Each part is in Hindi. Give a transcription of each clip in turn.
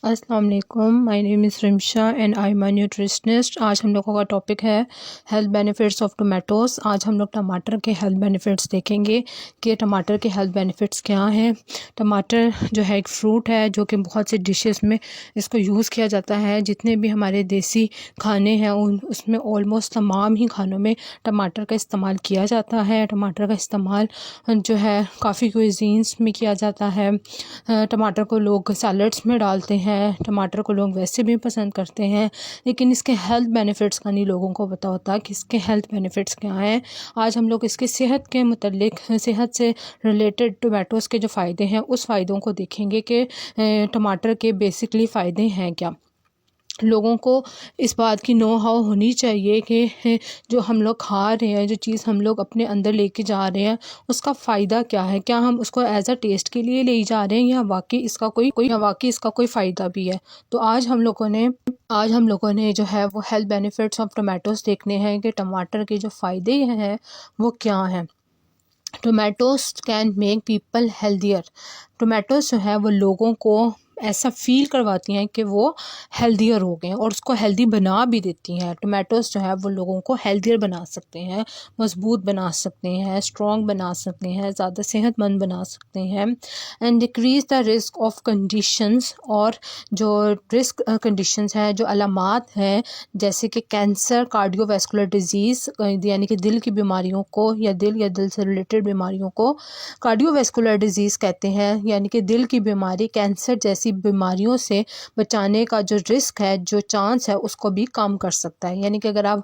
अस्सलाम वालेकुम, my name is Rimsha and I am a nutritionist. आज हम लोगों का टॉपिक है हेल्थ बेनिफिट्स ऑफ टोमेटोज़। आज हम लोग टमाटर के हेल्थ बेनिफिट्स देखेंगे कि टमाटर के हेल्थ बेनिफिट्स क्या हैं। टमाटर जो है एक फ्रूट है जो कि बहुत सी डिशेस में इसको यूज़ किया जाता है। जितने भी हमारे देसी खाने हैं उसमें ऑलमोस्ट तमाम ही खानों में टमाटर का इस्तेमाल किया जाता है। टमाटर का इस्तेमाल जो है काफ़ी क्विज़ीन्स में किया जाता है। टमाटर को लोग सैलड्स में डालते हैं। टमाटर को लोग वैसे भी पसंद करते हैं, लेकिन इसके हेल्थ बेनिफिट्स का नहीं लोगों को पता होता कि इसके हेल्थ बेनिफिट्स क्या हैं। आज हम लोग इसके सेहत के मुतल्लिक, सेहत से रिलेटेड टोमेटोज़ के जो फ़ायदे हैं उस फ़ायदों को देखेंगे कि टमाटर के बेसिकली फ़ायदे हैं क्या। लोगों को इस बात की नो हाउ होनी चाहिए कि जो हम लोग खा रहे हैं, जो चीज़ हम लोग अपने अंदर लेके जा रहे हैं, उसका फ़ायदा क्या है। क्या हम उसको एज अ टेस्ट के लिए ले जा रहे हैं या वाकई इसका कोई फ़ायदा भी है। तो आज हम लोगों ने जो है वो हेल्थ बेनिफिट्स ऑफ टोमेटोज़ देखने हैं कि टमाटर के जो फ़ायदे हैं वो क्या हैं। Tomatoes can make people healthier. Tomatoes जो है वो लोगों को ऐसा फ़ील करवाती हैं कि वो हेल्दियर हो गए और उसको हेल्दी बना भी देती हैं। टोमेटोज़ जो है वो लोगों को हेल्दियर बना सकते हैं, मज़बूत बना सकते हैं, स्ट्रॉन्ग बना सकते हैं, ज़्यादा सेहतमंद बना सकते हैं and decrease the risk of conditions. और जो रिस्क कंडीशंस हैं, जो अलामात हैं, जैसे कि कैंसर, कार्डियोवैस्कुलर डिजीज़ यानी कि दिल की बीमारियों को या दिल से रिलेटेड बीमारियों को कार्डियोवैस्कुलर डिजीज़ कहते हैं, यानी कि दिल की बीमारी, कैंसर जैसी बीमारियों से बचाने का जो रिस्क है, जो चांस है, उसको भी कम कर सकता है। यानी कि अगर आप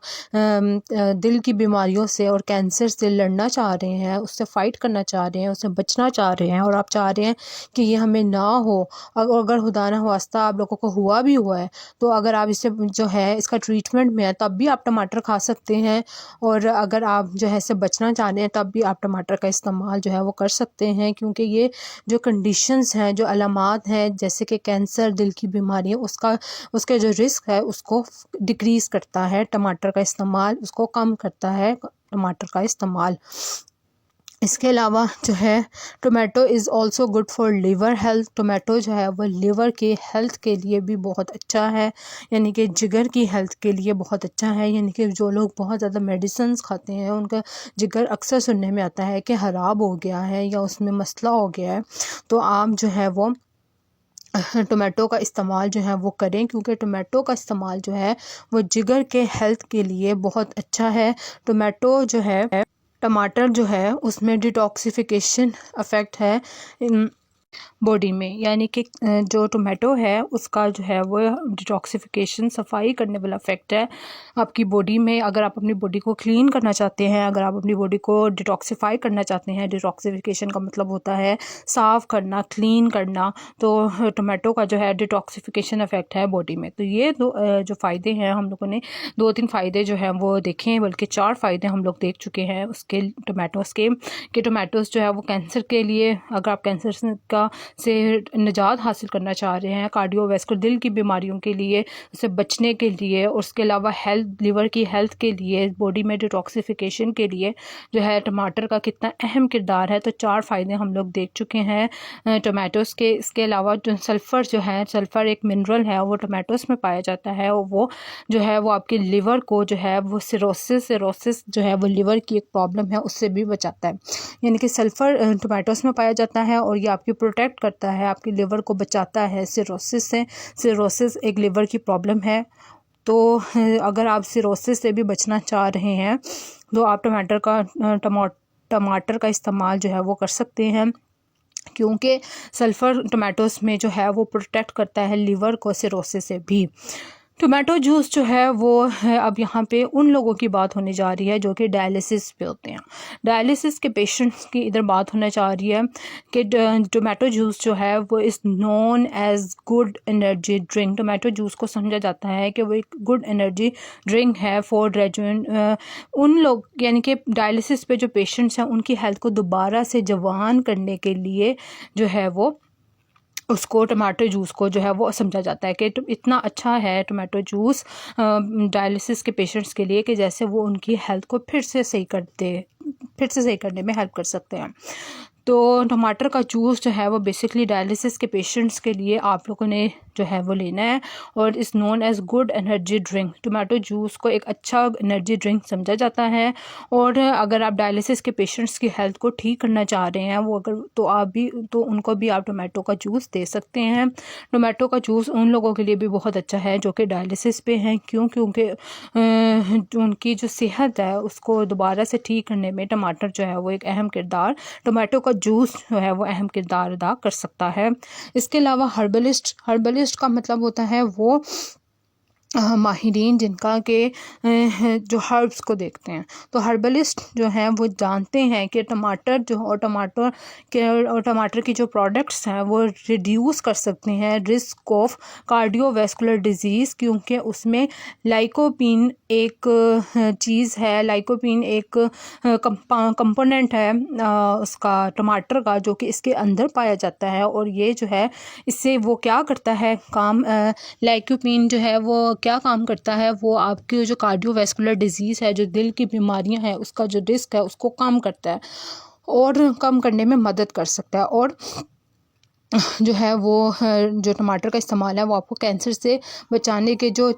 दिल की बीमारियों से और कैंसर से लड़ना चाह रहे हैं, उससे फ़ाइट करना चाह रहे हैं, उससे बचना चाह रहे हैं और आप चाह रहे हैं कि ये हमें ना हो, और अगर खुदा ना वास्ता आप लोगों को हुआ भी हुआ है, तो अगर आप इससे जो है इसका ट्रीटमेंट में है तब भी आप टमाटर खा सकते हैं। और अगर आप जो है इससे बचना चाह रहे हैं तब भी आप टमाटर का इस्तेमाल जो है वो कर सकते हैं, क्योंकि ये जो कंडीशंस हैं, जो अलामात हैं, जैसे कि कैंसर, दिल की बीमारी, उसके जो रिस्क है उसको डिक्रीज़ करता है टमाटर का इस्तेमाल, उसको कम करता है टमाटर का इस्तेमाल। इसके अलावा जो है tomato is also good for liver health. Tomato जो है वो लिवर के हेल्थ के लिए भी बहुत अच्छा है, यानी कि जिगर की हेल्थ के लिए बहुत अच्छा है। यानी कि जो लोग बहुत ज़्यादा मेडिसिन्स खाते हैं उनका जिगर अक्सर सुनने में आता है कि ख़राब हो गया है या उसमें मसला हो गया है, तो आप जो है वो टोमेटो का इस्तेमाल जो है वो करें, क्योंकि टोमेटो का इस्तेमाल जो है वो जिगर के हेल्थ के लिए बहुत अच्छा है। टोमेटो जो है टमाटर जो है उसमें डिटॉक्सिफिकेशन अफेक्ट है बॉडी में, यानी कि जो टोमेटो है उसका जो है वो डिटॉक्सिफिकेशन, सफाई करने वाला इफेक्ट है आपकी बॉडी में। अगर आप अपनी बॉडी को क्लीन करना चाहते हैं, अगर आप अपनी बॉडी को डिटॉक्सिफाई करना चाहते हैं, डिटॉक्सिफिकेशन का मतलब होता है साफ़ करना, क्लीन करना, तो टोमेटो का जो है डिटॉक्सिफिकेशन इफेक्ट है बॉडी में। तो ये जो फ़ायदे हैं हम लोगों ने 2-3 फ़ायदे जो हैं वो देखे हैं, बल्कि 4 फ़ायदे हम लोग देख चुके हैं उसके टोमेटोज़ के, कि टोमेटोज़ जो है वो कैंसर के लिए, अगर आप कैंसर से निजात हासिल करना चाह रहे हैं, कार्डियोवैस्कुलर दिल की बीमारियों के लिए, उससे बचने के लिए, और उसके अलावा हेल्थ, लिवर की हेल्थ के लिए, बॉडी में डिटॉक्सिफिकेशन के लिए जो है टमाटर का कितना अहम किरदार है। तो 4 फ़ायदे हम लोग देख चुके हैं टोमेटोज़ के। इसके अलावा जो सल्फ़र जो है, सल्फ़र एक मिनरल है, वो टोमेटोज़ में पाया जाता है और वो जो है वो आपके लिवर को जो है वो सिरोसिस जो है वो लिवर की एक प्रॉब्लम है उससे भी बचाता है। यानी कि सल्फ़र टोमेटोज़ में पाया जाता है और ये आपकी प्रोटेक्ट करता है, आपके लिवर को बचाता है सिरोसिस से। सिरोसिस एक लिवर की प्रॉब्लम है, तो अगर आप सिरोसिस से भी बचना चाह रहे हैं तो आप टमाटर का इस्तेमाल जो है वो कर सकते हैं, क्योंकि सल्फ़र टोमेटोज़ में जो है वो प्रोटेक्ट करता है लिवर को सिरोसिस से भी। टोमेटो जूस जो है वो है, अब यहाँ पे उन लोगों की बात होने जा रही है जो कि डायलिसिस पे होते हैं। डायलिसिस के पेशेंट्स की इधर बात होने जा रही है कि टोमेटो जूस जो है वो is known as good energy drink. Tomato juice को समझा जाता है कि वो एक गुड एनर्जी ड्रिंक है फॉर रेजुएंट उन लोग, यानी कि डायलिसिस पे जो पेशेंट्स हैं उनकी हेल्थ को दोबारा से जवान करने के लिए जो है वो उसको टमाटो जूस को जो है वो समझा जाता है कि इतना अच्छा है टमाटो जूस डायलिसिस के पेशेंट्स के लिए कि जैसे वो उनकी हेल्थ को फिर से सही करने में हेल्प कर सकते हैं। तो टमाटर का जूस जो है वो बेसिकली डायलिसिस के पेशेंट्स के लिए आप लोगों ने जो है वो लेना है और is known as good energy drink. Tomato juice को एक अच्छा एनर्जी ड्रिंक समझा जाता है और अगर आप डायलिसिस के पेशेंट्स की हेल्थ को ठीक करना चाह रहे हैं वो अगर तो उनको भी आप टमाटो का जूस दे सकते हैं। टमाटो का जूस उन लोगों के लिए भी बहुत अच्छा है जो कि डायलिसिस पे हैं, क्योंकि उनकी जो सेहत है उसको दोबारा से ठीक करने में टमाटर जो है वो एक अहम किरदार, टमाटो का जूस जो है वो अहम किरदार अदा कर सकता है। इसके अलावा हर्बलिस्ट का मतलब होता है वो माहिरीन जिनका के जो हर्ब्स को देखते हैं। तो हर्बलिस्ट जो हैं वो जानते हैं कि टमाटर की जो प्रोडक्ट्स हैं वो रिड्यूस कर सकते हैं रिस्क ऑफ कार्डियोवैस्कुलर डिजीज़, क्योंकि उसमें लाइकोपीन एक चीज़ है, लाइकोपीन एक कंपोनेंट है उसका टमाटर का, जो कि इसके अंदर पाया जाता है और ये जो है इससे वो क्या करता है काम, लाइकोपीन जो है वो क्या काम करता है, वो आपकी जो कार्डियोवैस्कुलर डिजीज़ है, जो दिल की बीमारियां हैं, उसका जो रिस्क है उसको कम करता है और कम करने में मदद कर सकता है। और जो है वो जो टमाटर का इस्तेमाल है वो आपको कैंसर से बचाने के जो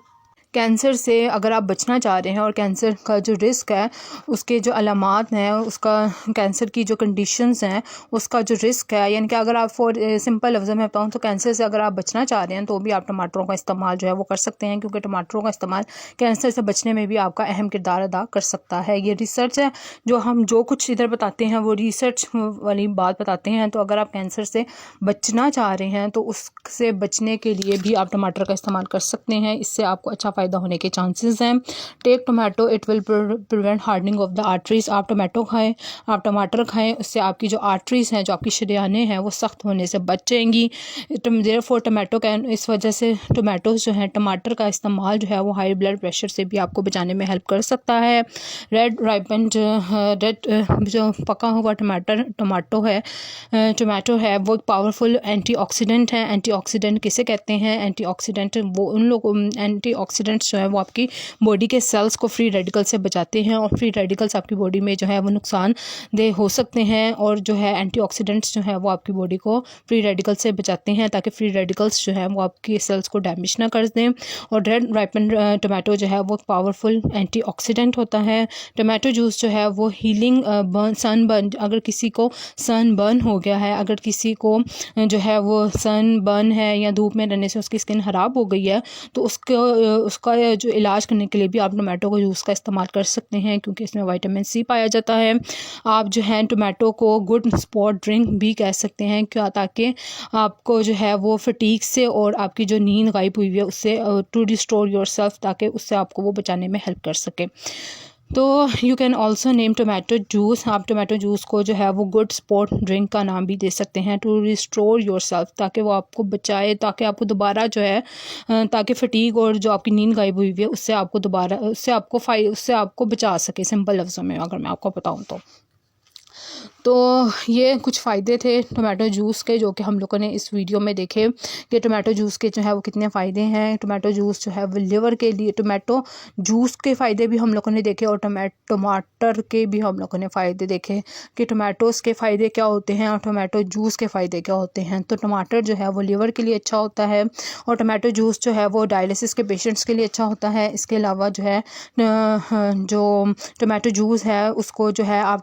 कैंसर से अगर आप बचना चाह रहे हैं और कैंसर का जो रिस्क है उसके जो अलामात हैं, उसका कैंसर की जो कंडीशंस हैं उसका जो रिस्क है, यानी कि अगर आप फॉर सिंपल लफ्ज़ में बताऊँ तो कैंसर से अगर आप बचना चाह रहे हैं तो भी आप टमाटरों का इस्तेमाल जो है वो कर सकते हैं, क्योंकि टमाटरों का इस्तेमाल कैंसर से बचने में भी आपका अहम किरदार अदा कर सकता है। ये रिसर्च है, जो कुछ इधर बताते हैं वो रिसर्च वाली बात बताते हैं। तो अगर आप कैंसर से बचना चाह रहे हैं तो उससे बचने के लिए भी आप टमाटर का इस्तेमाल कर सकते हैं, इससे आपको अच्छा फ़ायदा होने के चांसेस हैं। Take tomato, it will prevent hardening of the arteries. आप टोमेटो खाएं, आप टमाटर खाएं, उससे आपकी जो आर्टरीज हैं, जो आपकी शरीयानें हैं, वो सख्त होने से बच जाएंगी। देयरफॉर टोमेटो कैन, इस वजह से टोमेटोज जो हैं, टमाटर का इस्तेमाल जो है वो हाई ब्लड प्रेशर से भी आपको बचाने में हेल्प कर सकता है। रेड जो पका हुआ टमाटो है वो पावरफुल एंटीऑक्सीडेंट है। एंटीऑक्सीडेंट किसे कहते हैं? एंटीऑक्सीडेंट वो उन लोगों एंटीऑक्सीडेंट्स जो है वो आपकी बॉडी के सेल्स को फ्री रेडिकल से बचाते हैं और फ्री रेडिकल्स आपकी बॉडी में जो है वो नुकसानदेह हो सकते हैं। और जो है एंटीऑक्सीडेंट्स जो है वो आपकी बॉडी को फ्री रेडिकल से बचाते हैं ताकि फ्री रेडिकल्स जो है वो आपकी सेल्स को डैमेज ना कर दें। और रेड राइपन टोमेटो जो है वो पावरफुल एंटीऑक्सीडेंट होता है। टोमेटो जूस जो है वो हीलिंग सनबर्न, अगर किसी को सनबर्न हो गया है, अगर किसी को जो है वो सनबर्न है या धूप में रहने से उसकी स्किन ख़राब हो गई है, तो उसका जो इलाज करने के लिए भी आप टोमेटो का जूस का इस्तेमाल कर सकते हैं, क्योंकि इसमें विटामिन सी पाया जाता है। आप जो है टोमेटो को गुड स्पॉट ड्रिंक भी कह सकते हैं, क्या, ताकि आपको जो है वो फटीक से और आपकी जो नींद गायब हुई है उससे टू रिस्टोर योरसेल्फ, ताकि उससे आपको वो बचाने में हेल्प कर सके। तो you can also name tomato juice. आप टोमेटो जूस को जो है वो गुड स्पॉट ड्रिंक का नाम भी दे सकते हैं, टू रिस्टोर योरसेल्फ, ताकि वो आपको बचाए, ताकि आपको दोबारा जो है ताकि फटीग और जो आपकी नींद गायब हुई है उससे आपको दोबारा उससे आपको बचा सके, सिंपल लफ्ज़ों में अगर मैं आपको बताऊँ तो ये कुछ फ़ायदे थे टोमेटो जूस के, जो कि हम लोगों ने इस वीडियो में देखे कि टोमेटो जूस के जो है वो कितने फ़ायदे हैं। टोमेटो जूस जो है वो लिवर के लिए, टोमेटो जूस के फ़ायदे भी हम लोगों ने देखे और टमाटर के भी हम लोगों ने फ़ायदे देखे कि टोमेटोज़ के फ़ायदे क्या होते हैं और टोमेटो जूस के फ़ायदे क्या होते हैं। तो टमाटर जो है वो लिवर के लिए अच्छा होता है और टोमेटो जूस जो है वो डायलिसिस के पेशेंट्स के लिए अच्छा होता है। इसके अलावा जो है जो टोमेटो जूस है उसको जो है आप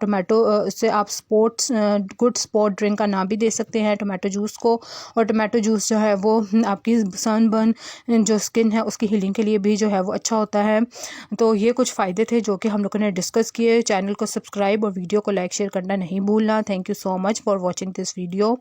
से आप गुड स्पॉट ड्रिंक का नाम भी दे सकते हैं टोमेटो जूस को। और टोमेटो जूस जो है वो आपकी सनबर्न जो स्किन है उसकी हीलिंग के लिए भी जो है वो अच्छा होता है। तो ये कुछ फ़ायदे थे जो कि हम लोगों ने डिस्कस किए। चैनल को सब्सक्राइब और वीडियो को लाइक शेयर करना नहीं भूलना। Thank you so much for watching this video.